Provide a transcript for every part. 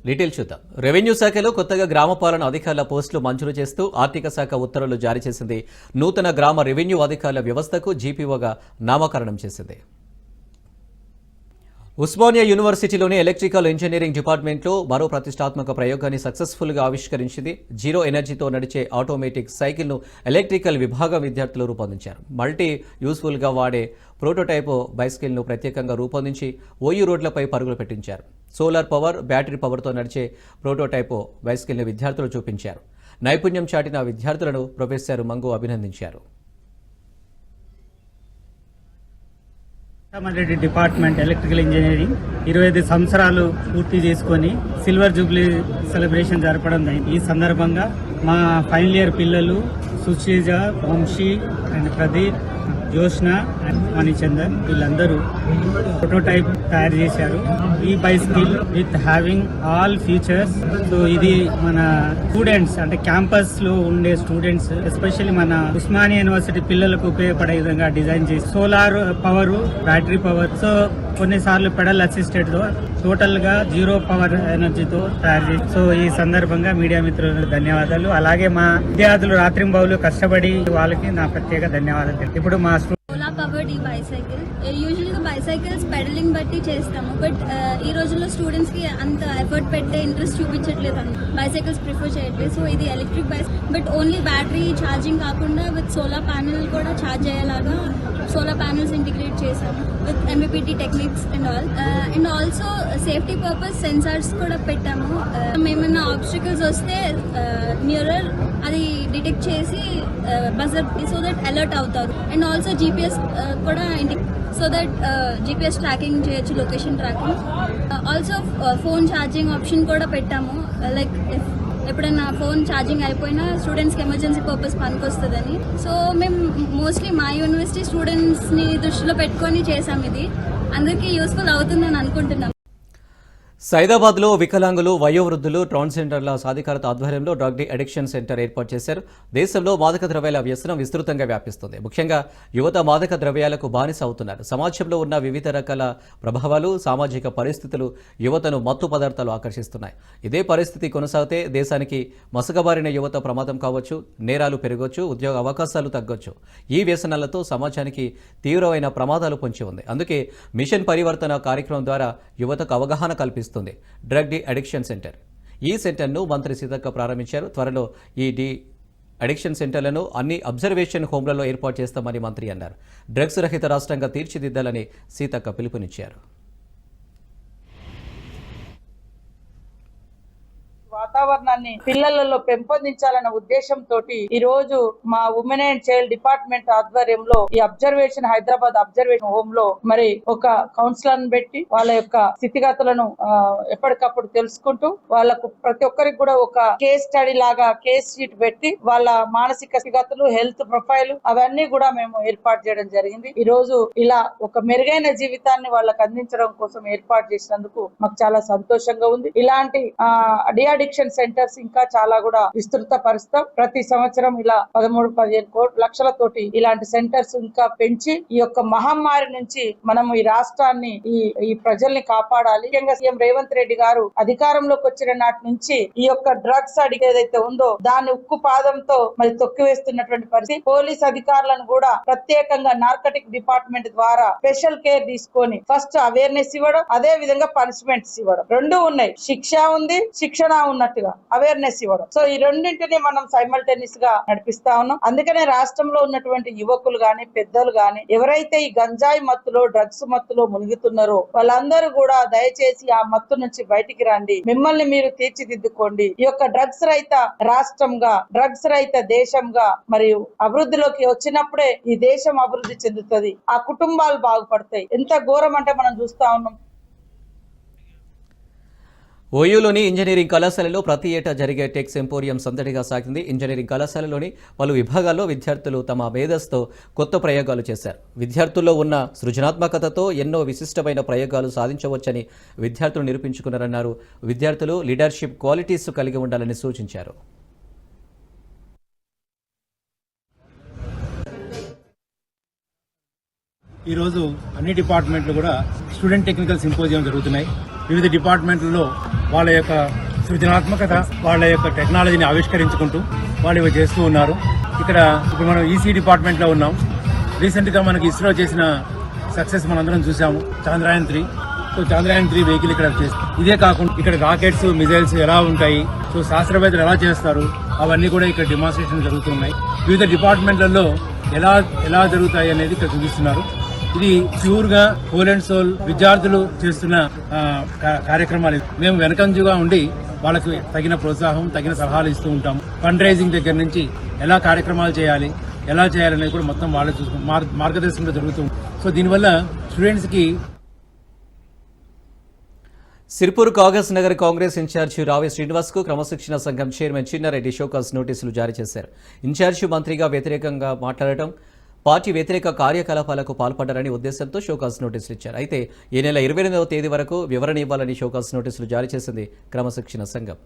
Detail చూద్దాం. Revenue శాఖలో కొత్తగా గ్రామ పాలన అధికారుల పోస్టులు మంజూరు చేస్తూ ఆర్థిక శాఖ ఉత్తర్వులు జారీ చేసింది. నూతన గ్రామ రెవెన్యూ అధికారుల వ్యవస్థకు జీపీఓగా నామకరణం చేసింది. ఉస్మానియా యూనివర్సిటీలోని ఎలక్ట్రికల్ ఇంజనీరింగ్ డిపార్ట్మెంట్లో మరో ప్రతిష్టాత్మక ప్రయోగాన్ని సక్సెస్ఫుల్గా ఆవిష్కరించింది. జీరో ఎనర్జీతో నడిచే ఆటోమేటిక్ సైకిల్ను ఎలక్ట్రికల్ విభాగం విద్యార్థులు రూపొందించారు. మల్టీ యూస్ఫుల్గా వాడే ప్రోటోటైప్ బైసికల్ను ప్రత్యేకంగా రూపొందించి ఓయూ రోడ్లపై పరుగులు పెట్టించారు. సోలార్ పవర్, బ్యాటరీ పవర్తో నడిచే ప్రోటోటైప్ బైసికల్ని విద్యార్థులు చూపించారు. నైపుణ్యం చాటిన విద్యార్థులను ప్రొఫెసర్ మంగు అభినందించారు. రెడ్డి డిపార్ట్మెంట్ ఎలక్ట్రికల్ ఇంజనీరింగ్ 25 సంవత్సరాలు పూర్తి చేసుకొని సిల్వర్ జూబ్లీ సెలబ్రేషన్ జరపడం. ఈ సందర్భంగా మా ఫైనల్ ఇయర్ పిల్లలు సుశ్రీజ, వంశీ అండ్ ప్రదీప్, జోష్న అండ్ మణిచందర్ వీళ్ళందరూ ప్రోటోటైప్ తయారు చేశారు. ఈ bicycle with having all features. So ఇది మన స్టూడెంట్స్ అంటే క్యాంపస్ లో ఉండే స్టూడెంట్స్ ఎస్పెషల్లీ మన ఉస్మానియా యూనివర్సిటీ పిల్లలకు ఉపయోగపడే విధంగా డిజైన్ చేసి solar power, battery power, so కొన్నిసార్లు పెడల్ అసిస్టెడ్ తో టోటల్ గా జీరో పవర్ ఎనర్జీతో తయారు చేసి. సో ఈ సందర్భంగా మీడియా మిత్రులకు ధన్యవాదాలు. అలాగే మా విద్యార్థులు రాత్రింబౌలు కష్టపడి వాళ్ళకి నా ప్రత్యేక ధన్యవాదాలు. ఇప్పుడు మా సోలార్ పవర్డ్ ఈ బైసైకిల్ యూజువల్గా బైసైకిల్స్ పెడలింగ్ బట్టి చేస్తాము, బట్ ఈ రోజుల్లో స్టూడెంట్స్ కి అంత ఎఫర్ట్ పెట్టే ఇంట్రెస్ట్ చూపించట్లేదు, బైసైకిల్స్ ప్రిఫర్ చేయట్లేదు. సో ఇది electric but only battery charging కాకుండా విత్ సోలార్ ప్యానెల్ కూడా ఛార్జ్ అయ్యేలాగా సోలార్ ప్యానెల్స్ ఇంటిగ్రేట్ చేసాము with MPPT techniques and all. And also safety purpose sensors కూడా పెట్టాము. ఏమైనా ఆబ్స్టికల్స్ వస్తే మిర్రర్ అది డిటెక్ట్ చేసి బజర్ సో దట్ అలర్ట్ అవుతారు. అండ్ ఆల్సో జీపీఎస్ కూడా సో దట్ జీపీఎస్ ట్రాకింగ్ చేయొచ్చు, location tracking. Also phone charging option కూడా పెట్టాము. లైక్ ఎప్పుడైనా ఫోన్ ఛార్జింగ్ అయిపోయినా స్టూడెంట్స్కి ఎమర్జెన్సీ పర్పస్ పనికొస్తుందని. సో మేము మోస్ట్లీ మా యూనివర్సిటీ స్టూడెంట్స్ని దృష్టిలో పెట్టుకొని చేసాం. ఇది అందరికీ యూస్ఫుల్ అవుతుందని అనుకుంటున్నాం. సైదాబాద్లో వికలాంగులు, వయోవృద్ధులు, ట్రాన్స్జెండర్ల సాధికారత ఆధ్వర్యంలో డ్రగ్ డి అడిక్షన్ సెంటర్ ఏర్పాటు చేశారు. దేశంలో మాదక ద్రవ్యాల వ్యసనం విస్తృతంగా వ్యాపిస్తుంది. ముఖ్యంగా యువత మాదక ద్రవ్యాలకు బానిస అవుతున్నారు. సమాజంలో ఉన్న వివిధ రకాల ప్రభావాలు, సామాజిక పరిస్థితులు యువతను మత్తు పదార్థాలు ఆకర్షిస్తున్నాయి. ఇదే పరిస్థితి కొనసాగితే దేశానికి మసకబారిన యువత ప్రమాదం కావచ్చు, నేరాలు పెరగవచ్చు, ఉద్యోగ అవకాశాలు తగ్గొచ్చు. ఈ వ్యసనాలతో సమాజానికి తీవ్రమైన ప్రమాదాలు పొంచి ఉంది. అందుకే మిషన్ పరివర్తన కార్యక్రమం ద్వారా యువతకు అవగాహన కల్పిస్తుంది డ్రగ్ డి అడిక్షన్ సెంటర్. ఈ సెంటర్ను మంత్రి సీతక్క ప్రారంభించారు. త్వరలో ఈ డి అడిక్షన్ సెంటర్లను అన్ని అబ్జర్వేషన్ హోమ్లలో ఏర్పాటు చేస్తామని మంత్రి అన్నారు. డ్రగ్స్ రహిత రాష్ట్రంగా తీర్చిదిద్దాలని సీతక్క పిలుపునిచ్చారు. వాతావరణాన్ని పిల్లలలో పెంపొందించాలన్న ఉద్దేశంతో ఈ రోజు మా ఉమెన్ అండ్ చైల్డ్ డిపార్ట్మెంట్ ఆధ్వర్యంలో ఈ అబ్జర్వేషన్ హైదరాబాద్ అబ్జర్వేషన్ హోమ్ లో మరి ఒక కౌన్సిలర్ పెట్టి వాళ్ళ యొక్క స్థితిగతులను ఎప్పటికప్పుడు తెలుసుకుంటూ వాళ్ళకు ప్రతి ఒక్కరికి కూడా ఒక కేస్ స్టడీ లాగా కేస్ షీట్ పెట్టి వాళ్ళ మానసిక స్థితిగతులు, హెల్త్ ప్రొఫైల్ అవన్నీ కూడా మేము ఏర్పాటు చేయడం జరిగింది. ఈ రోజు ఇలా ఒక మెరుగైన జీవితాన్ని వాళ్ళకు అందించడం కోసం ఏర్పాటు చేసినందుకు మాకు చాలా సంతోషంగా ఉంది. ఇలాంటి అడిక్షన్ సెంటర్స్ ఇంకా చాలా కూడా విస్తృత పరుస్తాం. ప్రతి సంవత్సరం ఇలా 13-15 లక్షలతోటి ఇలాంటి సెంటర్స్ ఇంకా పెంచి ఈ యొక్క మహమ్మారి నుంచి మనం ఈ రాష్ట్రాన్ని ఈ ప్రజల్ని కాపాడాలి. ముఖ్యంగా సీఎం రేవంత్ రెడ్డి గారు అధికారంలోకి వచ్చిన నాటి నుంచి ఈ యొక్క డ్రగ్స్ అడిగి ఏదైతే ఉందో దాన్ని ఉక్కు పాదంతో మరి తొక్కివేస్తున్నటువంటి పరిస్థితి. పోలీస్ అధికారులను కూడా ప్రత్యేకంగా నార్కటిక్ డిపార్ట్మెంట్ ద్వారా స్పెషల్ కేర్ తీసుకొని ఫస్ట్ అవేర్నెస్ ఇవ్వడం, అదే విధంగా పనిష్మెంట్స్ ఇవ్వడం, రెండు ఉన్నాయి. శిక్ష ఉంది, శిక్షణ ఉన్నట్టుగా అవేర్నెస్ ఇవ్వడం. సో ఈ రెండింటిని మనం సైమల్టేనియస్ గా నడిపిస్తా ఉన్నాం. అందుకనే రాష్ట్రంలో ఉన్నటువంటి యువకులు గాని, పెద్దలు గాని ఎవరైతే ఈ గంజాయి మత్తులో, డ్రగ్స్ మత్తులో మునిగుతున్నారో వాళ్ళందరూ కూడా దయచేసి ఆ మత్తు నుంచి బయటికి రండి. మిమ్మల్ని మీరు తీర్చిదిద్దుకోండి. ఈ యొక్క డ్రగ్స్ రహిత రాష్ట్రంగా, డ్రగ్స్ రహిత దేశంగా మరియు అభివృద్ధిలోకి వచ్చినప్పుడే ఈ దేశం అభివృద్ధి చెందుతుంది, ఆ కుటుంబాలు బాగుపడతాయి. ఎంత ఘోరం అంటే మనం చూస్తా ఉన్నాం. ఓయూలోని ఇంజనీరింగ్ కళాశాలలో ప్రతి ఏటా జరిగే టెక్ సెంపోరియం సందడిగా సాగింది. ఇంజనీరింగ్ కళాశాలలోని పలు విభాగాల్లో విద్యార్థులు తమ మేధస్సుతో కొత్త ప్రయోగాలు చేశారు. విద్యార్థుల్లో ఉన్న సృజనాత్మకతతో ఎన్నో విశిష్టమైన ప్రయోగాలు సాధించవచ్చని విద్యార్థులు నిరూపించుకున్నారన్నారు. విద్యార్థులు లీడర్షిప్ క్వాలిటీస్ కలిగి ఉండాలని సూచించారు. ఈరోజు అన్ని డిపార్ట్మెంట్లు కూడా స్టూడెంట్ టెక్నికల్ సింపోజియం జరుగుతున్నాయి. వివిధ డిపార్ట్మెంట్లలో వాళ్ళ యొక్క సృజనాత్మకత, వాళ్ళ యొక్క టెక్నాలజీని ఆవిష్కరించుకుంటూ వాళ్ళు ఇవి చేస్తూ ఉన్నారు. ఇప్పుడు మనం ఈసీ డిపార్ట్మెంట్లో ఉన్నాం. రీసెంట్గా మనకి ఇస్రో చేసిన సక్సెస్ మనందరం చూసాము, చంద్రయాన్ 3. సో చంద్రయాన్ 3 వెహికల్ ఇక్కడ చేస్తాం. ఇదే కాకుండా ఇక్కడ రాకెట్స్, మిజైల్స్ ఎలా ఉంటాయి, సో శాస్త్రవేత్తలు ఎలా చేస్తారు, అవన్నీ కూడా ఇక్కడ డెమాన్స్ట్రేషన్ జరుగుతున్నాయి. వివిధ డిపార్ట్మెంట్లలో ఎలా జరుగుతాయి అనేది ఇక్కడ చూపిస్తున్నారు. ఇది ప్యూర్ గా హోల్ అండ్ సోల్ విద్యార్థులు చేస్తున్న కార్యక్రమాలు. మేము వెనకంజుగా ఉండి వాళ్ళకి తగిన ప్రోత్సాహం, తగిన సలహాలు ఇస్తూ ఉంటాము. ఫండ్ రైజింగ్ దగ్గర నుంచి ఎలా కార్యక్రమాలు చేయాలి, ఎలా చేయాలనేది కూడా మొత్తం వాళ్ళే మార్గదర్శనంలో జరుగుతుంది. సో దీనివల్ల స్టూడెంట్స్ కి సిర్పూర్ కాగజ్ నగర్ కాంగ్రెస్ ఇన్ఛార్జి రావి శ్రీనివాస్ కు క్రమశిక్షణ సంఘం చైర్మన్ చిన్నారెడ్డి షోకాజ్ నోటీసులు జారీ చేశారు. ఇన్ఛార్జి మంత్రిగా వ్యతిరేకంగా మాట్లాడటం, పార్టీ వ్యతిరేక కార్యకలాపాలకు పాల్పడ్డారని ఉద్దేశంతో షోకాజ్ నోటీసులు ఇచ్చారు. అయితే ఈ నెల 28వ తేదీ వరకు వివరణ ఇవ్వాలని షోకాజ్ నోటీసులు జారీ చేసింది క్రమశిక్షణ సంఘం.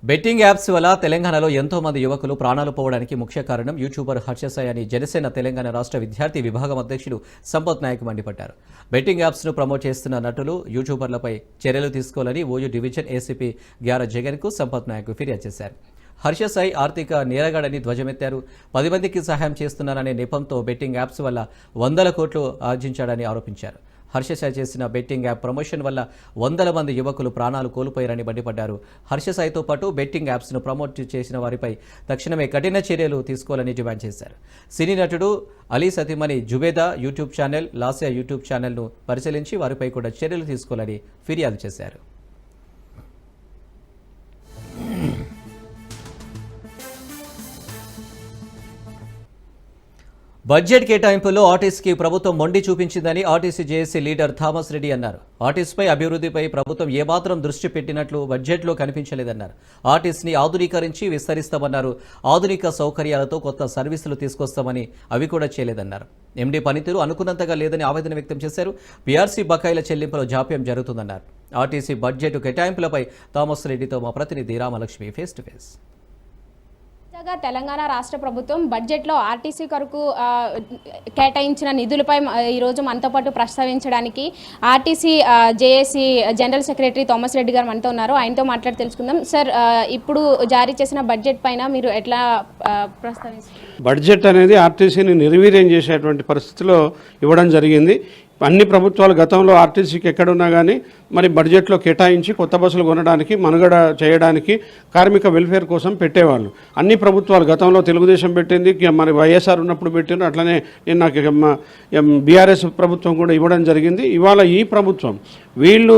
బెట్టింగ్ యాప్స్ వల్ల తెలంగాణలో ఎంతో మంది యువకులు ప్రాణాలు పోవడానికి ముఖ్య కారణం యూట్యూబర్ హర్ష సాయి అని జనసేన తెలంగాణ రాష్ట్ర విద్యార్థి విభాగం అధ్యక్షుడు సంపత్ నాయక్ మండిపడ్డారు. బెట్టింగ్ యాప్స్ను ప్రమోట్ చేస్తున్న నటులు, యూట్యూబర్లపై చర్యలు తీసుకోవాలని ఓయూ డివిజన్ ఏసీపీ గ్యార జగన్కు సంపత్ నాయక్ ఫిర్యాదు చేశారు. హర్ష సాయి ఆర్థిక నేరగాడని ధ్వజమెత్తారు. 10 మందికి సహాయం చేస్తున్నారనే నెపంతో బెట్టింగ్ యాప్స్ వల్ల 100 కోట్లు ఆర్జించాడని ఆరోపించారు. హర్ష సాయి చేసిన బెట్టింగ్ యాప్ ప్రమోషన్ వల్ల 100 మంది యువకులు ప్రాణాలు కోల్పోయారని మండిపడ్డారు. హర్ష సాయితో పాటు బెట్టింగ్ యాప్స్ను ప్రమోట్ చేసిన వారిపై తక్షణమే కఠిన చర్యలు తీసుకోవాలని డిమాండ్ చేశారు. సినీ నటుడు అలీ సతీమణి జుబేదా యూట్యూబ్ ఛానల్, లాసియా యూట్యూబ్ ఛానల్ను పరిశీలించి వారిపై కూడా చర్యలు తీసుకోవాలని ఫిర్యాదు చేశారు. బడ్జెట్ కేటాయింపుల్లో ఆర్టీసీకి ప్రభుత్వం మొండి చూపించిందని RTC JAC leader Thomas Reddy అన్నారు. ఆర్టీసీపై అభివృద్ధిపై ప్రభుత్వం ఏమాత్రం దృష్టి పెట్టినట్లు బడ్జెట్లో కనిపించలేదన్నారు. ఆర్టీసీని ఆధునీకరించి విస్తరిస్తామన్నారు. ఆధునిక సౌకర్యాలతో కొత్త సర్వీసులు తీసుకొస్తామని అవి కూడా చేయలేదన్నారు. ఎండీ పనితీరు అనుకున్నంతగా లేదని ఆవేదన వ్యక్తం చేశారు. పీఆర్సీ బకాయిల చెల్లింపులో జాప్యం జరుగుతుందన్నారు. ఆర్టీసీ బడ్జెట్ కేటాయింపులపై థామస్ రెడ్డితో మా ప్రతినిధి Ramalakshmi face to face. Telangana రాష్ట్ర ప్రభుత్వం బడ్జెట్లో ఆర్టీసీ కొరకు కేటాయించిన నిధులపై ఈరోజు మనతో పాటు ప్రస్తావించడానికి RTC JAC general secretary Thomas Reddy గారు మనతో ఉన్నారు. ఆయనతో మాట్లాడి తెలుసుకుందాం. సార్, ఇప్పుడు జారీ చేసిన బడ్జెట్ పైన మీరు ఎట్లా ప్రస్తావిస్తారు? బడ్జెట్ అనేది ఆర్టీసీని నిర్వీర్యం చేసేటువంటి పరిస్థితిలో ఇవ్వడం జరిగింది. అన్ని ప్రభుత్వాలు గతంలో ఆర్టీసీకి ఎక్కడున్నా కానీ మరి బడ్జెట్లో కేటాయించి కొత్త బస్సులు కొనడానికి, మనుగడ చేయడానికి, కార్మిక వెల్ఫేర్ కోసం పెట్టేవాళ్ళు. అన్ని ప్రభుత్వాలు గతంలో తెలుగుదేశం పెట్టింది, మరి వైఎస్ఆర్ ఉన్నప్పుడు పెట్టిండ్రు, అట్లనే నాకు బీఆర్ఎస్ ప్రభుత్వం కూడా ఇవ్వడం జరిగింది. ఇవాళ ఈ ప్రభుత్వం వీళ్ళు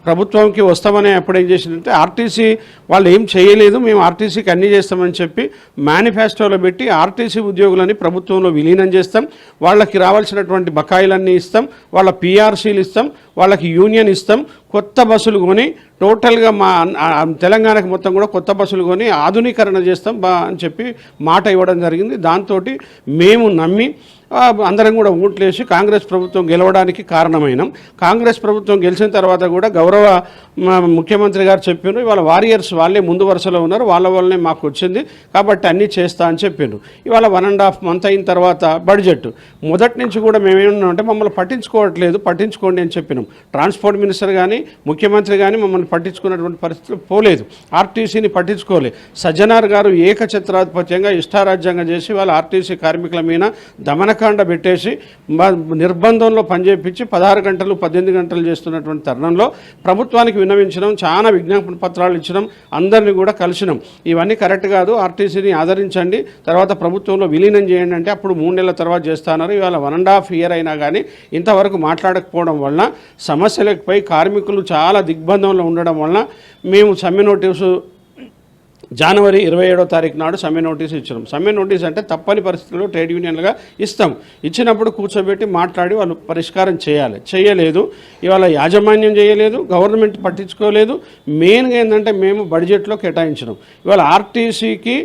ప్రభుత్వంకి వస్తామని అప్పుడు ఏం చేసిందంటే ఆర్టీసీ వాళ్ళు ఏం చేయలేదు, మేము ఆర్టీసీకి అన్నీ చేస్తామని చెప్పి మేనిఫెస్టోలో పెట్టి ఆర్టీసీ ఉద్యోగులని ప్రభుత్వంలో విలీనం చేస్తాం, వాళ్ళకి రావాల్సినటువంటి బకాయిలన్నీ ఇస్తాం, వాళ్ళ పీఆర్సీలు ఇస్తాం, వాళ్ళకి యూనియన్ ఇస్తాం, కొత్త బస్సులు కొని టోటల్గా మా తెలంగాణకి మొత్తం కూడా కొత్త బస్సులు కొని ఆధునీకరణ చేస్తాం అని చెప్పి మాట ఇవ్వడం జరిగింది. దాంతో మేము నమ్మి అందరం కూడా ఓట్లేసి కాంగ్రెస్ ప్రభుత్వం గెలవడానికి కారణమైనాం. కాంగ్రెస్ ప్రభుత్వం గెలిచిన తర్వాత కూడా గౌరవ ముఖ్యమంత్రి గారు చెప్పారు, ఇవాళ వారియర్స్ వాళ్ళే ముందు వరుసలో ఉన్నారు, వాళ్ళ వల్లనే మాకు వచ్చింది కాబట్టి అన్నీ చేస్తా అని చెప్పారు. ఇవాళ 1.5 month అయిన తర్వాత బడ్జెట్ మొదటి నుంచి కూడా మేమేమన్నామంటే మమ్మల్ని పట్టించుకోండి అని చెప్పినాం. ట్రాన్స్పోర్ట్ మినిస్టర్ కానీ ముఖ్యమంత్రి కానీ మమ్మల్ని పట్టించుకున్నటువంటి పరిస్థితులు పోలేదు, ఆర్టీసీని పట్టించుకోలేదు. సజ్జనార్ గారు ఏకఛత్రాధిపత్యంగా ఇష్టారాజ్యంగా చేసి వాళ్ళ ఆర్టీసీ కార్మికుల మీద దమనకాండ పెట్టేసి నిర్బంధంలో పనిచేపించి 16 గంటలు 18 గంటలు చేస్తున్నటువంటి తరుణంలో ప్రభుత్వానికి విన్నవించడం, చాలా విజ్ఞాపన పత్రాలు ఇచ్చడం, అందరినీ కూడా కలిసినాం. ఇవన్నీ కరెక్ట్ కాదు, ఆర్టీసీని ఆదరించండి, తర్వాత ప్రభుత్వంలో విలీనం చేయండి అంటే అప్పుడు 3 నెలల తర్వాత చేస్తున్నారు. ఇవాళ 1.5 year అయినా కానీ ఇంతవరకు మాట్లాడకపోవడం వలన సమస్యలపై కార్మికులు చాలా దిగ్బంధంలో ఉండడం వలన మేము సమ్మె నోటీసు జనవరి 27వ తారీఖు నాడు సమ్మె నోటీసు ఇచ్చినాం. సమ్మె నోటీస్ అంటే తప్పని పరిస్థితుల్లో ట్రేడ్ యూనియన్లుగా ఇస్తాం. ఇచ్చినప్పుడు కూర్చోబెట్టి మాట్లాడి వాళ్ళు పరిష్కారం చేయలేదు. ఇవాళ యాజమాన్యం చేయలేదు, గవర్నమెంట్ పట్టించుకోలేదు. మెయిన్గా ఏంటంటే మేము బడ్జెట్లో కేటాయించినాం. ఇవాళ ఆర్టీసీకి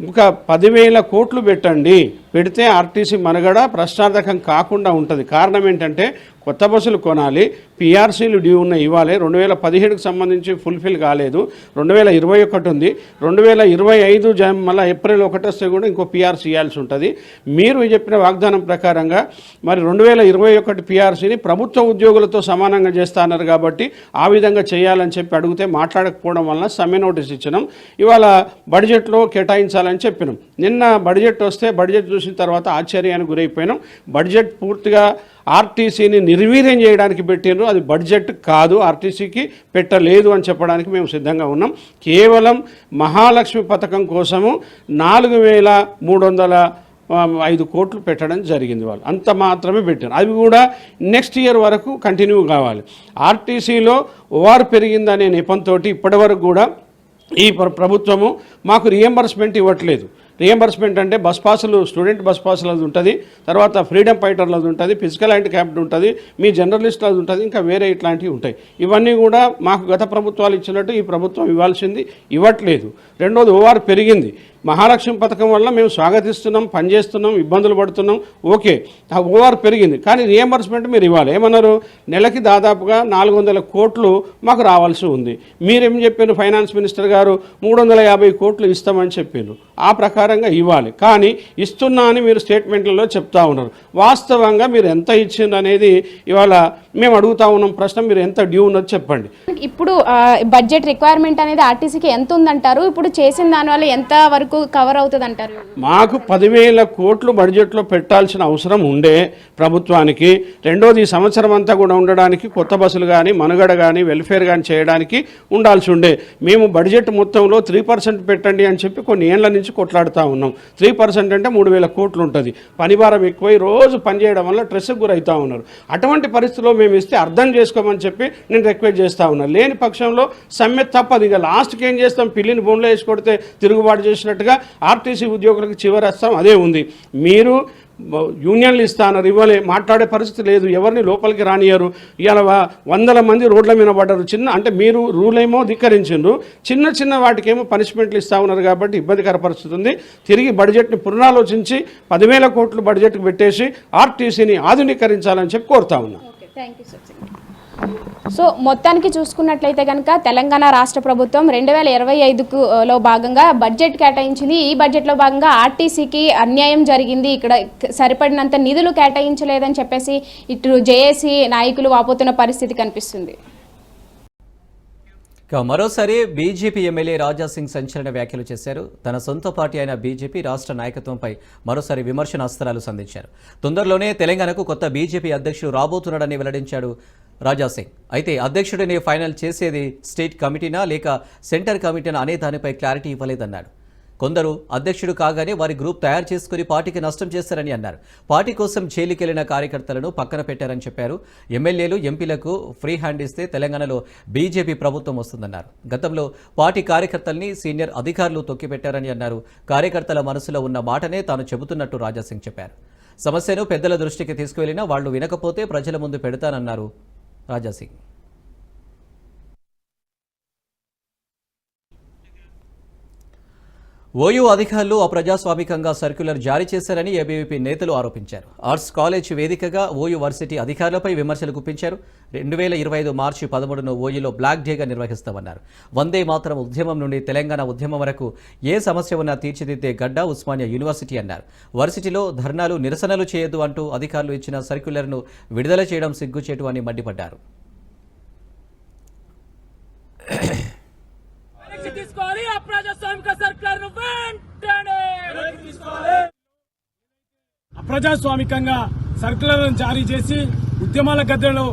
ఒక 10,000 కోట్లు పెట్టండి, పెడితే ఆర్టీసీ మనుగడ ప్రశ్నార్థకం కాకుండా ఉంటుంది. కారణం ఏంటంటే కొత్త బస్సులు కొనాలి, పిఆర్సీలు డ్యూ ఉన్నాయి ఇవ్వాలి. 2017కు సంబంధించి ఫుల్ఫిల్ కాలేదు, 2021 ఉంది, 2025 మళ్ళీ ఏప్రిల్ 1 వస్తే కూడా ఇంకో పిఆర్సీ ఇవ్వాల్సి ఉంటుంది. మీరు చెప్పిన వాగ్దానం ప్రకారంగా మరి 2021 పిఆర్సీని ప్రభుత్వ ఉద్యోగులతో సమానంగా చేస్తున్నారు కాబట్టి ఆ విధంగా చేయాలని చెప్పి అడిగితే మాట్లాడకపోవడం వలన సమ్మె నోటీస్ ఇచ్చినాం. ఇవాళ బడ్జెట్లో కేటాయించాలని చెప్పినాం. నిన్న బడ్జెట్ వస్తే బడ్జెట్ చూసిన తర్వాత ఆశ్చర్యానికి గురైపోయినాం. బడ్జెట్ పూర్తిగా ఆర్టీసీని నిర్వీర్యం చేయడానికి పెట్టినారు. అది బడ్జెట్ కాదు, ఆర్టీసీకి పెట్టలేదు అని చెప్పడానికి మేము సిద్ధంగా ఉన్నాం. కేవలం మహాలక్ష్మి పథకం కోసము 4,305 కోట్లు పెట్టడం జరిగింది. వాళ్ళు అంత మాత్రమే పెట్టారు. అవి కూడా నెక్స్ట్ ఇయర్ వరకు కంటిన్యూ కావాలి. ఆర్టీసీలో ఓఆర్ పెరిగిందనే నెపంతో ఇప్పటి వరకు కూడా ఈ ప్రభుత్వము మాకు రియంబర్స్మెంట్ ఇవ్వట్లేదు. రియంబర్స్మెంట్ అంటే బస్ పాసులు, స్టూడెంట్ బస్ పాసులది ఉంటుంది, తర్వాత ఫ్రీడమ్ ఫైటర్లది ఉంటుంది, ఫిజికల్ హ్యాండిక్యాప్డ్ ఉంటుంది, మీ జర్నలిస్టులది ఉంటుంది, ఇంకా వేరే ఇట్లాంటివి ఉంటాయి. ఇవన్నీ కూడా మాకు గత ప్రభుత్వాలు ఇచ్చినట్టు ఈ ప్రభుత్వం ఇవ్వాల్సింది ఇవ్వట్లేదు. రెండోది ఓఆర్ పెరిగింది. మహాలక్ష్మి పథకం వల్ల మేము స్వాగతిస్తున్నాం, పనిచేస్తున్నాం, ఇబ్బందులు పడుతున్నాం, ఓకే. ఆ ఓఆర్ పెరిగింది, కానీ రియంబర్స్మెంట్ మీరు ఇవ్వాలి. ఏమన్నారు, నెలకి దాదాపుగా 400 కోట్లు మాకు రావాల్సి ఉంది. మీరేం చెప్పారు, ఫైనాన్స్ మినిస్టర్ గారు 350 కోట్లు ఇస్తామని చెప్పారు. ఆ ప్రకారంగా ఇవ్వాలి, కానీ ఇస్తున్నా అని మీరు స్టేట్మెంట్లలో చెప్తా ఉన్నారు. వాస్తవంగా మీరు ఎంత ఇచ్చిండ్రు అనేది ఇవాళ మేము అడుగుతా ఉన్నాం. ప్రశ్న, మీరు ఎంత డ్యూ ఉన్నది చెప్పండి. ఇప్పుడు బడ్జెట్ రిక్వైర్మెంట్ అనేది ఆర్టీసీకి ఎంత ఉందంటారు? ఇప్పుడు చేసిన దానివల్ల ఎంత వరకు కవర్ అవుతుంది అంటారు? మాకు 10,000 కోట్లు బడ్జెట్లో పెట్టాల్సిన అవసరం ఉండే ప్రభుత్వానికి. రెండోది, ఈ సంవత్సరం అంతా కూడా ఉండడానికి కొత్త బస్సులు కానీ, మనుగడ కానీ, వెల్ఫేర్ కానీ చేయడానికి ఉండాల్సి ఉండే. మేము బడ్జెట్ మొత్తంలో 3% పెట్టండి అని చెప్పి కొన్ని ఏళ్ల నుంచి కొట్లాడుతూ ఉన్నాం. 3% అంటే 3,000 కోట్లు ఉంటుంది. పనిభారం ఎక్కువై రోజు పనిచేయడం వల్ల స్ట్రెస్కి గురవుతూ ఉన్నారు. అటువంటి పరిస్థితుల్లో మేము ఇస్తే అర్థం చేసుకోమని చెప్పి నేను రిక్వెస్ట్ చేస్తూ ఉన్నాను. లేని పక్షంలో సమ్మె తప్పదు. ఇక లాస్ట్కి ఏం చేస్తాం, పిల్లిని బోన్లో వేసి కొడితే తిరుగుబాటు చేసినట్టుగా ఆర్టీసీ ఉద్యోగులకు చివరి వస్తాం అదే ఉంది. మీరు యూనియన్లు ఇస్తానన్నారు, ఇవ్వలే, మాట్లాడే పరిస్థితి లేదు, ఎవరిని లోపలికి రానియరు. ఇవాళ 100 మంది రోడ్ల మీద పడ్డారు. అంటే మీరు రూల్ ఏమో ధిక్కరించిండ్రు, చిన్న వాటికేమో పనిష్మెంట్లు ఇస్తా ఉన్నారు కాబట్టి ఇబ్బందికర పరిస్థితి ఉంది. తిరిగి బడ్జెట్ని పునరాలోచించి 10,000 కోట్లు బడ్జెట్కి పెట్టేసి ఆర్టీసీని ఆధునీకరించాలని చెప్పి కోరుతా ఉన్నా. సో మొత్తానికి చూసుకున్నట్లయితే కనుక తెలంగాణ రాష్ట్ర ప్రభుత్వం 2025లో భాగంగా బడ్జెట్ కేటాయించింది. ఈ బడ్జెట్లో భాగంగా ఆర్టీసీకి అన్యాయం జరిగింది, ఇక్కడ సరిపడినంత నిధులు కేటాయించలేదని చెప్పేసి ఇటు జేఏసీ నాయకులు వాపోతున్న పరిస్థితి కనిపిస్తుంది. మరోసారి బీజేపీ ఎమ్మెల్యే రాజాసింగ్ సంచలన వ్యాఖ్యలు చేశారు. తన సొంత పార్టీ అయిన బీజేపీ రాష్ట్ర నాయకత్వంపై మరోసారి విమర్శనాస్త్రాలు సంధించారు. తొందరలోనే తెలంగాణకు కొత్త బీజేపీ అధ్యక్షుడు రాబోతున్నాడని వెల్లడించాడు రాజాసింగ్. అయితే అధ్యక్షుడిని ఫైనల్ చేసేది స్టేట్ కమిటీనా లేక సెంటర్ కమిటీనా అనే దానిపై క్లారిటీ ఇవ్వలేదన్నాడు. కొందరు అధ్యక్షుడు కాగానే వారి గ్రూప్ తయారు చేసుకుని పార్టీకి నష్టం చేస్తారని అన్నారు. పార్టీ కోసం జైలుకెళ్లిన కార్యకర్తలను పక్కన పెట్టారని చెప్పారు. ఎమ్మెల్యేలు, ఎంపీలకు ఫ్రీ హ్యాండ్ ఇస్తే తెలంగాణలో బీజేపీ ప్రభుత్వం వస్తుందన్నారు. గతంలో పార్టీ కార్యకర్తల్ని సీనియర్ అధికారులు తొక్కిపెట్టారని అన్నారు. కార్యకర్తల మనసులో ఉన్న మాటనే తాను చెబుతున్నట్టు రాజాసింగ్ చెప్పారు. సమస్యను పెద్దల దృష్టికి తీసుకువెళ్లినా వాళ్లు వినకపోతే ప్రజల ముందు పెడతానన్నారు రాజాసింగ్. ఓయూ అధికారులు అప్రజాస్వామికంగా సర్క్యులర్ జారీ చేశారని ఏబీవీపీ నేతలు ఆరోపించారు. ఆర్ట్స్ కాలేజ్ వేదికగా ఓయూ వర్సిటీ అధికారులపై విమర్శలు గుప్పించారు. 2025 మార్చి 13ను ఓయూలో బ్లాక్ డేగా నిర్వహిస్తామన్నారు. వందే మాతరం ఉద్యమం నుండి తెలంగాణ ఉద్యమం వరకు ఏ సమస్య ఉన్నా తీర్చిదిద్దే గడ్డ ఉస్మానియా యూనివర్సిటీ అన్నారు. వర్సిటీలో ధర్నాలు, నిరసనలు చేయొద్దు అంటూ అధికారులు ఇచ్చిన సర్క్యులర్ను విడుదల చేయడం సిగ్గుచేటు అని మండిపడ్డారు. అప్రజాస్వామికంగా సర్కులర్లను జారీ చేసి ఉద్యమాల గడ్డలో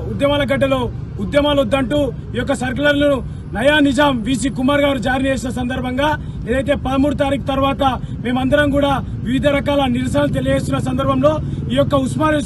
ఉద్యమాలు వద్దంటూ ఈ యొక్క సర్కులర్లను నయా నిజాం వీసీ కుమార్ గారు జారీ చేసిన సందర్భంగా ఏదైతే 13 తారీఖు తర్వాత మేమందరం కూడా వివిధ రకాల నిరసనలు తెలియజేస్తున్న సందర్భంలో ఈ యొక్క ఉస్మానియా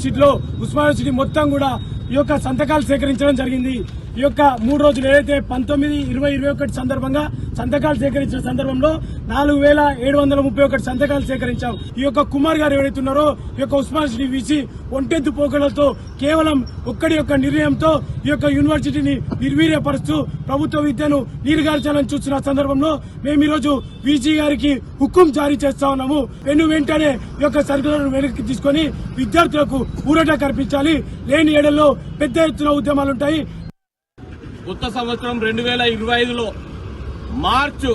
యూనివర్సిటీ మొత్తం కూడా ఈ యొక్క సంతకాలు సేకరించడం జరిగింది. ఈ యొక్క 3 రోజులు ఏదైతే 19, 20, 21 సందర్భంగా సంతకాలు సేకరించిన సందర్భంలో 4,731 సంతకాలు సేకరించాం. ఈ యొక్క కుమార్ గారు ఎవరైతే ఉన్నారో ఈ యొక్క ఉస్మానియా వీసీ ఒంటెద్దు పోకడలతో కేవలం ఒక్కడి యొక్క నిర్ణయంతో ఈ యొక్క యూనివర్సిటీని నిర్వీర్యపరుస్తూ ప్రభుత్వ విద్యను నీరుగార్చాలని చూస్తున్న సందర్భంలో మేము ఈరోజు వీసీ గారికి హుకుం జారీ చేస్తా ఉన్నాము. వెంటనే ఈ యొక్క సర్కులర్ వెనక్కి తీసుకొని విద్యార్థులకు ఊరట కల్పించాలి. లేని ఏడల్లో పెద్ద ఎత్తున ఉద్యమాలుంటాయి. కొత్త సంవత్సరం 2025లో మార్చి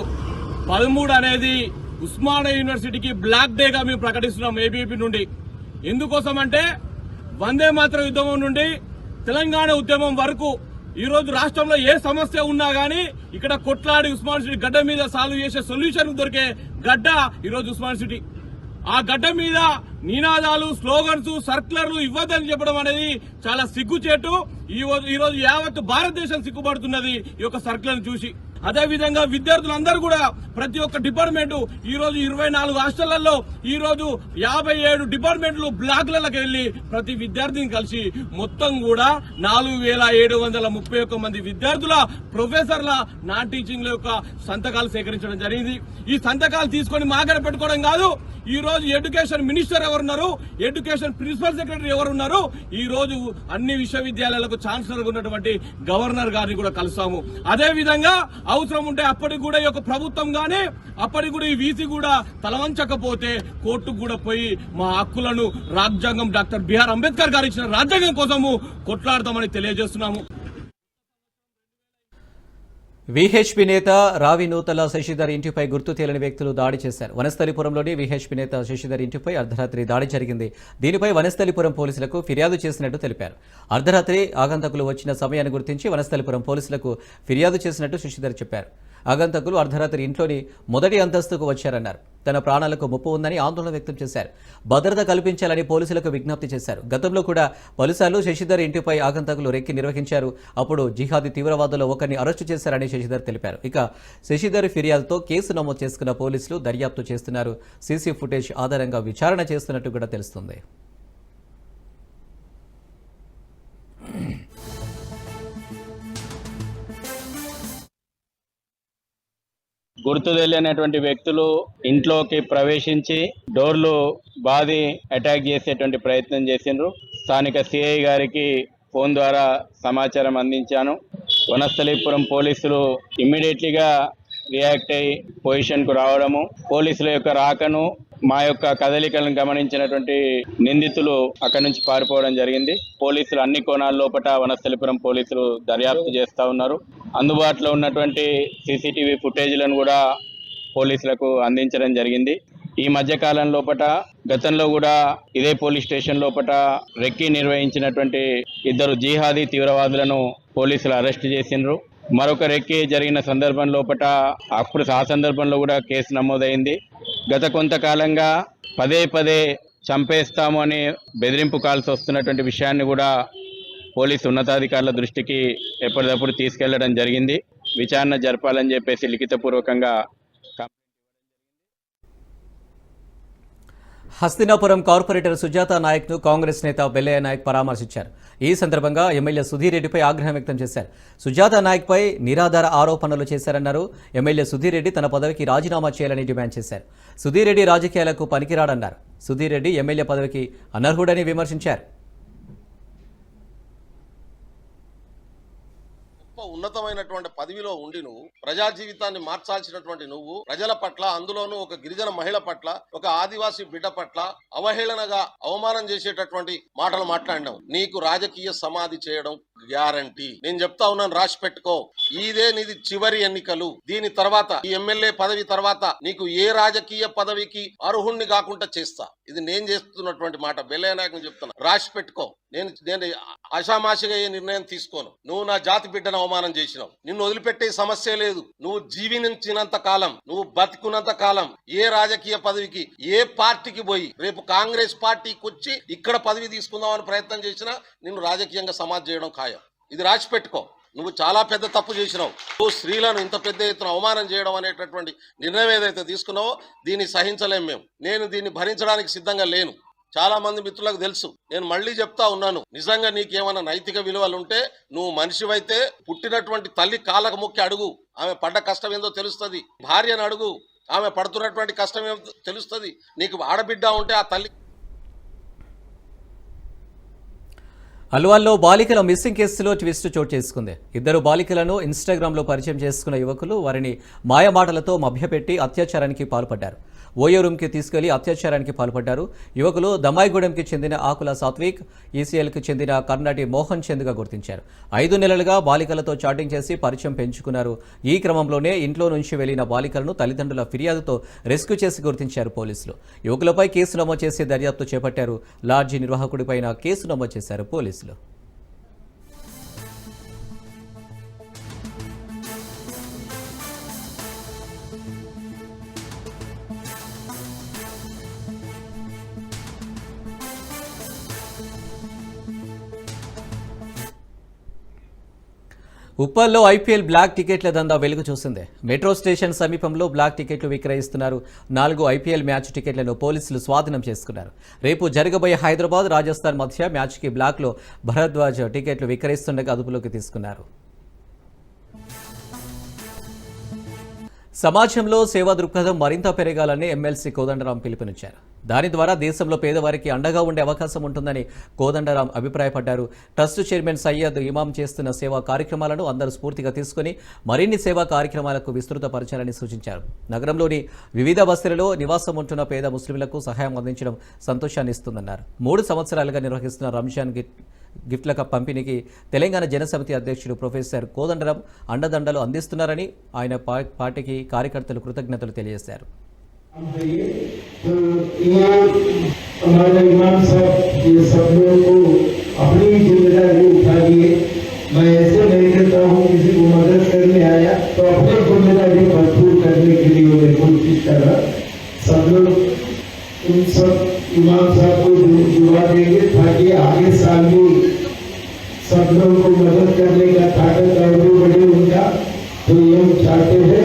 13 అనేది ఉస్మానియా యూనివర్సిటీకి బ్లాక్ డేగా మేము ప్రకటిస్తున్నాం ఏబీపీ నుండి. ఎందుకోసం అంటే వందే మాతరం యుద్ధం నుండి తెలంగాణ ఉద్యమం వరకు ఈ రోజు రాష్ట్రంలో ఏ సమస్య ఉన్నా గానీ ఇక్కడ కొట్లాడి ఉస్మాన్ సిటీ గడ్డ మీద సాల్వ్ చేసే సొల్యూషన్ దొరికే గడ్డ ఈ రోజు ఉస్మాన్ సిటీ. ఆ గడ్డ మీద నినాదాలు, స్లోగన్స్, సర్క్యులర్లు ఇవ్వద్దని చెప్పడం అనేది చాలా సిగ్గుచేటు. ఈ రోజు యావత్ భారతదేశం సిగ్గుపడుతున్నది ఈ యొక్క సర్క్యులర్ చూసి. అదే విధంగా విద్యార్థులందరూ కూడా ప్రతి ఒక్క డిపార్ట్మెంట్ ఈ రోజు 24 హాస్టళ్లలో ఈ రోజు 57 డిపార్ట్మెంట్లు బ్లాక్లకు వెళ్లి ప్రతి విద్యార్థిని కలిసి మొత్తం కూడా 4731 మంది విద్యార్థుల ప్రొఫెసర్ల నాన్ టీచింగ్ యొక్క సంతకాలు సేకరించడం జరిగింది. ఈ సంతకాలు తీసుకొని మాగడ పెట్టుకోవడం కాదు. ఈ రోజు ఎడ్యుకేషన్ మినిస్టర్ ఎవరున్నారు, ఎడ్యుకేషన్ ప్రిన్సిపల్ సెక్రటరీ ఎవరున్నారు, ఈ రోజు అన్ని విశ్వవిద్యాలయాలకు ఛాన్సలర్ ఉన్నటువంటి గవర్నర్ గారిని కూడా కలుస్తాము. అదే విధంగా అవసరం ఉంటే అప్పటికి కూడా ఈ యొక్క ప్రభుత్వం గానీ అప్పటికి కూడా ఈ వీసీ కూడా తలవంచకపోతే కోర్టుకు కూడా పోయి మా హక్కులను రాజ్యాంగం డాక్టర్ బిఆర్ అంబేద్కర్ గారు ఇచ్చిన రాజ్యాంగం కోసము కొట్లాడతామని తెలియజేస్తున్నాము. విహెచ్పి నేత రావి నూతల శశిధర్ ఇంటిపై గుర్తు తెలియని వ్యక్తులు దాడి చేశారు. వనస్థలిపురంలోని విహెచ్పి నేత శశిధర్ ఇంటిపై అర్ధరాత్రి దాడి జరిగింది. దీనిపై వనస్థలిపురం పోలీసులకు ఫిర్యాదు చేసినట్టు తెలిపారు. అర్ధరాత్రి ఆగంతకులు వచ్చిన సమయాన్ని గుర్తించి వనస్థలిపురం పోలీసులకు ఫిర్యాదు చేసినట్టు శశిధర్ చెప్పారు. ఆగంతకులు అర్ధరాత్రి ఇంట్లోని మొదటి అంతస్తుకు వచ్చారన్నారు. తన ప్రాణాలకు ముప్పు ఉందని ఆందోళన వ్యక్తం చేశారు. భద్రత కల్పించాలని పోలీసులకు విజ్ఞప్తి చేశారు. గతంలో కూడా పలుసార్లు శశిధర్ ఇంటిపై ఆగంతకులు రెక్కి నిర్వహించారు. అప్పుడు జిహాదీ తీవ్రవాదులు ఒకరిని అరెస్టు చేశారని శశిధర్ తెలిపారు. ఇక శశిధర్ ఫిర్యాదుతో కేసు నమోదు చేసుకున్న పోలీసులు దర్యాప్తు చేస్తున్నారు. సీసీ ఫుటేజ్ ఆధారంగా విచారణ చేస్తున్నట్టు కూడా తెలుస్తుంది. గుర్తు తెలియనటువంటి వ్యక్తులు ఇంట్లోకి ప్రవేశించి డోర్లు బాది అటాక్ చేసేటువంటి ప్రయత్నం చేసిండ్రు. స్థానిక సిఐ గారికి ఫోన్ ద్వారా సమాచారం అందించాను. వనస్థలిపురం పోలీసులు ఇమ్మీడియట్లీగా రియాక్ట్ అయ్యి పొజిషన్కు రావడము, పోలీసుల యొక్క రాకను, మా యొక్క కదలికలను గమనించినటువంటి నిందితులు అక్కడి నుంచి పారిపోవడం జరిగింది. పోలీసులు అన్ని కోణాల లోపల వనస్థలిపురం పోలీసులు దర్యాప్తు చేస్తూ ఉన్నారు. అందుబాటులో ఉన్నటువంటి సీసీటీవీ ఫుటేజ్లను కూడా పోలీసులకు అందించడం జరిగింది. ఈ మధ్య కాలం లోపల గతంలో కూడా ఇదే పోలీస్ స్టేషన్ లోపల రెక్కి నిర్వహించినటువంటి 2 జిహాదీ తీవ్రవాదులను పోలీసులు అరెస్ట్ చేసిండ్రు. మరొక రెక్కి జరిగిన సందర్భం లోపల అప్పుడు ఆ సందర్భంలో కూడా కేసు నమోదైంది. గత కొంతకాలంగా పదే చంపేస్తాము అని బెదిరింపు కాల్స్ వస్తున్నటువంటి విషయాన్ని కూడా పోలీసు ఉన్నతాధికారుల దృష్టికి ఎప్పటికప్పుడు తీసుకెళ్లడం జరిగింది. విచారణ జరపాలని చెప్పేసి లిఖితపూర్వకంగా. హస్తినాపురం కార్పొరేటర్ సుజాత నాయక్ను కాంగ్రెస్ నేత బెల్లయ్య నాయక్ పరామర్శించారు. ఈ సందర్భంగా ఎమ్మెల్యే సుధీర్ రెడ్డిపై ఆగ్రహం వ్యక్తం చేశారు. సుజాత నాయక్పై నిరాధార ఆరోపణలు చేశారన్నారు. ఎమ్మెల్యే సుధీర్ రెడ్డి తన పదవికి రాజీనామా చేయాలని డిమాండ్ చేశారు. సుధీర్ రెడ్డి రాజకీయాలకు పనికిరాడన్నారు. సుధీర్ రెడ్డి ఎమ్మెల్యే పదవికి అనర్హుడని విమర్శించారు. ఉన్నతమైనటువంటి పదవిలో ఉండి నువ్వు ప్రజా జీవితాన్ని మార్చాల్సినటువంటి నువ్వు ప్రజల పట్ల, అందులోనూ ఒక గిరిజన మహిళ పట్ల, ఒక ఆదివాసీ బిడ్డ పట్ల అవహేళనగా అవమానం చేసేటటువంటి మాటలు మాట్లాడినావు. నీకు రాజకీయ సమాధి చేయడం గ్యారంటీ. నేను చెప్తా ఉన్నాను, రాసి పెట్టుకో. ఇదే నీది చివరి ఎన్నికలు. దీని తర్వాత ఈ ఎమ్మెల్యే పదవి తర్వాత నీకు ఏ రాజకీయ పదవికి అర్హుణ్ణి కాకుండా చేస్తా. ఇది నేను చేస్తున్నటువంటి మాట. బెల్లయ్య నాయకుని చెప్తున్నా, రాసి పెట్టుకో. నేను ఆషామాషిగా ఏ నిర్ణయం తీసుకోను. నువ్వు నా జాతి బిడ్డను అవమానం చేసినావు. నిన్ను వదిలిపెట్టే సమస్య లేదు. నువ్వు జీవించినంత కాలం, నువ్వు బతుకున్నంత కాలం ఏ రాజకీయ పదవికి, ఏ పార్టీకి పోయి రేపు కాంగ్రెస్ పార్టీకి వచ్చి ఇక్కడ పదవి తీసుకుందామని ప్రయత్నం చేసినా నిన్ను రాజకీయంగా సమాధి చేయడం ఖాయం. ఇది రాసి పెట్టుకో. నువ్వు చాలా పెద్ద తప్పు చేసినావు. నువ్వు స్త్రీలను ఇంత పెద్ద ఎత్తున అవమానం చేయడం అనేటటువంటి నిర్ణయం ఏదైతే తీసుకున్నావో దీన్ని సహించలేం మేము. నేను దీన్ని భరించడానికి సిద్ధంగా లేను. చాలా మంది మిత్రులకు తెలుసు. నేను మళ్ళీ చెప్తా ఉన్నాను, నిజంగా నీకేమైనా నైతిక విలువలు ఉంటే నువ్వు మనిషివైతే పుట్టినటువంటి తల్లి కాళ్ళకు మొక్కి అడుగు. ఆమె పడ్డ కష్టం ఏందో తెలుస్తుంది. భార్యను అడుగు, ఆమె పడుతున్నటువంటి కష్టం ఏదో తెలుస్తుంది. నీకు ఆడబిడ్డ ఉంటే ఆ తల్లి. అల్వాల్లో బాలికల మిస్సింగ్ కేసులో ట్విస్ట్ చోటు చేసుకుంది. ఇద్దరు బాలికలను ఇన్స్టాగ్రామ్లో పరిచయం చేసుకున్న యువకులు వారిని మాయమాటలతో మభ్యపెట్టి అత్యాచారానికి పాల్పడ్డారు. ఓయో రూమ్కి తీసుకెళ్లి అత్యాచారానికి పాల్పడ్డారు. యువకులు దమ్మాయిగూడెంకి చెందిన ఆకుల సాత్విక్, ఈసీఎల్కి చెందిన కర్ణాటి మోహన్ చంద్గా గుర్తించారు. 5 నెలలుగా బాలికలతో చాటింగ్ చేసి పరిచయం పెంచుకున్నారు. ఈ క్రమంలోనే ఇంట్లో నుంచి వెళ్లిన బాలికలను తల్లిదండ్రుల ఫిర్యాదుతో రెస్క్యూ చేసి గుర్తించారు పోలీసులు. యువకులపై కేసు నమోదు చేసి దర్యాప్తు చేపట్టారు. లాడ్జీ నిర్వాహకుడిపైన కేసు నమోదు చేశారు పోలీసులు. ఉప్పల్లో ఐపీఎల్ బ్లాక్ టికెట్ల దందా వెలుగు చూసింది. మెట్రో స్టేషన్ సమీపంలో బ్లాక్ టికెట్లు విక్రయిస్తున్నారు. 4 ఐపీఎల్ మ్యాచ్ టికెట్లను పోలీసులు స్వాధీనం చేసుకున్నారు. రేపు జరగబోయే హైదరాబాద్, రాజస్థాన్ మధ్య మ్యాచ్కి బ్లాక్లో భరద్వాజ్ టికెట్లు విక్రయిస్తుండగా అదుపులోకి తీసుకున్నారు. సమాజంలో సేవా దృక్పథం మరింత పెరగాలని ఎమ్మెల్సీ కోదండరాం పిలుపునిచ్చారు. దాని ద్వారా దేశంలో పేదవారికి అండగా ఉండే అవకాశం ఉంటుందని కోదండరాం అభిప్రాయపడ్డారు. ట్రస్ట్ చైర్మన్ సయ్యద్ ఇమాం చేస్తున్న సేవా కార్యక్రమాలను అందరూ స్ఫూర్తిగా తీసుకుని మరిన్ని సేవా కార్యక్రమాలకు విస్తృతపరచాలని సూచించారు. నగరంలోని వివిధ బస్తీలలో నివాసం ఉంటున్న పేద ముస్లింలకు సహాయం అందించడం సంతోషాన్ని ఇస్తుందన్నారు. 3 సంవత్సరాలుగా నిర్వహిస్తున్న రంజాన్ గిఫ్ట్ల పంపిణీకి తెలంగాణ జనసమితి అధ్యక్షుడు ప్రొఫెసర్ కోదండరాం అండదండలు అందిస్తున్నారని ఆయన పార్టీకి కార్యకర్తలు కృతజ్ఞతలు తెలియజేశారు. तो ये हमारे इमाम साहब ये सब लोगों को अपनी जिम्मेदारी उठा लिए। मैं ऐसे नहीं कहता हूँ किसी को मदद करने आया तो अपनी जिम्मेदारी भरपूर करने के लिए मैं कोशिश कर रहा। सब लोग उन सब इमाम साहब को दुआ देंगे ताकि आगे साल भी सब लोगों को मदद करने का ताकत और भी बढ़े उनका, तो ये हम चाहते हैं।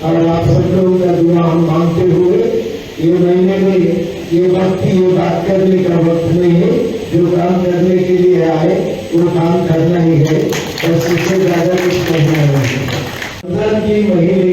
और आप सब लोगों का दुआ हम मांगते हुए ये महीने में ये वक्त ये बात करने का वक्त नहीं है। जो काम करने के लिए आए वो काम करना ही है, बस इससे ज्यादा कुछ कहना नहीं है। रमजान के महीने